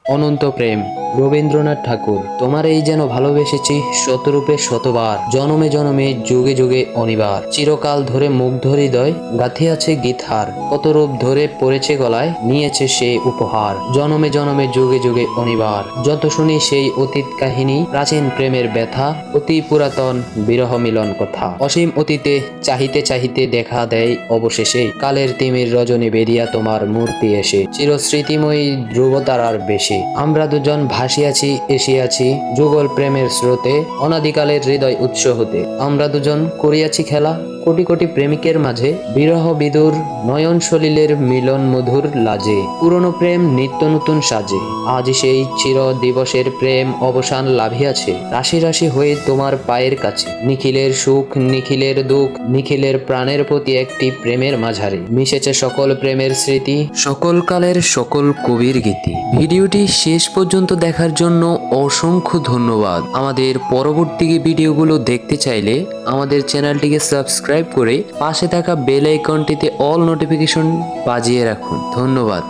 অনন্ত প্রেম। রবীন্দ্রনাথ ঠাকুর। তোমার এই যেন ভালোবেসেছি শতরূপে শতবার, জনমে জনমে যুগে যুগে অনিবার। চিরকাল ধরে মুগ্ধ হৃদয় গাঁথিয়াছে গীতহার, কত রূপ ধরে পড়েছে গলায় নিয়েছে সেই উপহার। জনমে জনমে যুগে যুগে অনিবার, যত শুনি সেই অতীত কাহিনী, প্রাচীন প্রেমের ব্যথা, অতি পুরাতন বিরহ মিলন কথা। অসীম অতীতে চাহিতে চাহিতে দেখা দেয় অবশেষে, কালের তিমির রজনী বেরিয়া তোমার মূর্তি এসে, চিরস্মৃতিময়ী ধ্রুবতারার বেশে। আমরা দুজন ভাসিয়াছি এসিয়াছি যুগল প্রেমের স্রোতে, অনাদিকালের হৃদয় উৎস হতে। আমরা দুজন করিয়াছি খেলা কোটি কোটি প্রেমিকের মাঝে, বিরহ বিদুর নয়ন সলিলের মিলন মধুর লাজে। পুরনো প্রেম নিত্য নতুন সাজে, আজ সেই চির দিবসের প্রেম অবসান লাভিয়াছে। রাশি রাশি হয়ে তোমার পায়ের কাছে, নিখিলের সুখ নিখিলের দুঃখ, নিখিলের প্রাণের প্রতি একটি প্রেমের মাঝারে মিশেছে সকল প্রেমের স্মৃতি, সকল কালের সকল কবির গীতি। ভিডিওটি শেষ পর্যন্ত দেখার জন্য অসংখ্য ধন্যবাদ। আমাদের পরবর্তী ভিডিওগুলো দেখতে চাইলে আমাদের চ্যানেলটিকে সাবস্ক্রাইব করে পাশে থাকা বেল আইকনটিতে অল নোটিফিকেশন বাজিয়ে রাখুন। ধন্যবাদ।